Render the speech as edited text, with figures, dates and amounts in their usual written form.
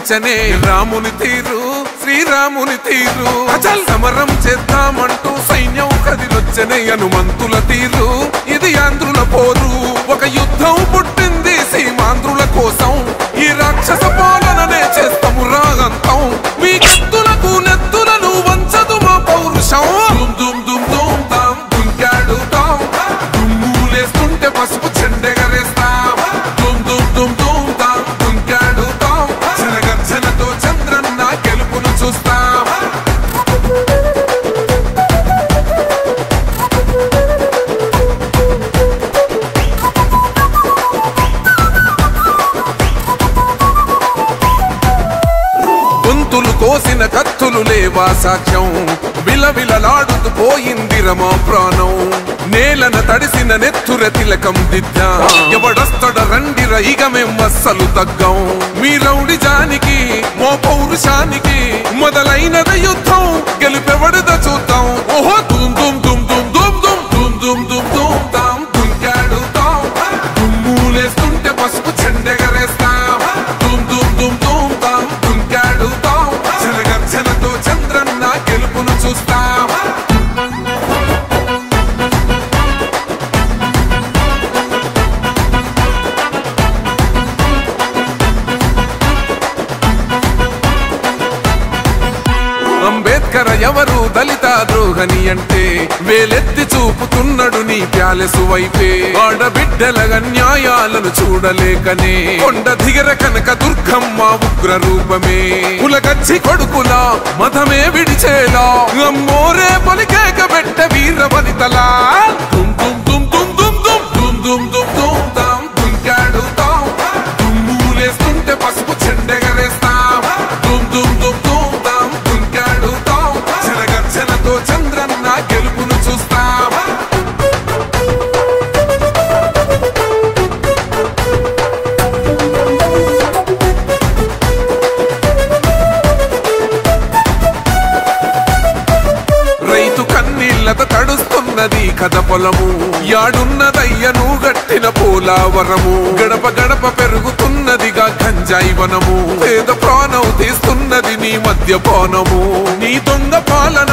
కనిపించనే రాముని తీరు శ్రీరాముని తీరు అచల్ సమరం చేద్దామంటూ సైన్యం కదిలొచ్చనే హనుమంతుల తీరు ఇది ఆంధ్రుల పోరు ఒక యుద్ధం పుట్టింది సీమాంధ్రుల కోసం ఈ రాక్షస పాలననే చేస్తాము రాగంతం మీ కత్తులకు నెత్తులను వంచదు మా పౌరుషం దుమ్ దుమ్ దుమ్ తాం దుంకాడుతాం దుమ్ములేస్తుంటే పసుపు చెండెగరేస్తాం దుమ్ దుమ్ దుమ్ దుమ్ తాం దుంకాడుతాం జనగర్జనతో చంద్రన్న గెలుపును చూస్తాం గొంతులు కోసిన కత్తులు లేవా సాక్ష్యం విలవిలలాడుతూ పోయింది రమా ప్రాణం నేలన తడిసిన నెత్తుర తిలకం దిద్దా ఎవడొస్తడ రండిర ఇక మేం అస్సలు తగ్గం మీ రౌడి జానికి మో పౌరుషానికి మొదలైనద యుద్ధం గెలుపెవడద చూద్దాం ఓహో దుమ్ దుమ్ దుమ్ దుమ్ దుమ్ దుమ్ దుమ్ దుమ్ దుమ్ దుమ్ తాం దుంకాడుతాం దుమ్ములేస్తుంటే పసుపు చెండెగరేస్తాం దుమ్ దుమ్ దుమ్ దుమ్ తాం దుంకాడుతాం జనగర్జనతో చంద్రన్న గెలుపును చూస్తాం అంబేద్కర్ ఎవరు దళిత ద్రోహని అంటే వేలెత్తి చూపుతున్నాడు నీ ప్యాలెసు వైపే ఆడబిడ్డల న్యాయాలను చూడలేకనే కొండ దిగర కనక దుర్గమ్మ ఉగ్ర రూపమే కులగచ్చి కొడుకులా మతమే విడిచేలా అమ్మోరే పలికేక పెట్ట వీర వనితలా దుమ్ దుమ్ దుమ్ దుమ్ దుమ్ దుమ్ దుమ్ దుమ్ దుమ్ దుమ్ తాం దుంకాడుతాం దుమ్ములేస్తుంటే పసుపు చెండెగరేస్తాం దుమ్ దుమ్ దుమ్ దుమ్ తాం దుంకాడుతాం జనగర్జనతో చంద్రన్న గెలుపును చూస్తాం రైతు కన్నీళ్లతో తడుస్తున్నది కథ పొలము యాడున్నదయ్యను గట్టిన పోలావరము గడప గడప పెరుగుతున్నదిగా గంజాయి వనము పేద ప్రాణం తీస్తున్నది నీ మద్యపానము నీ దొంగ పాలన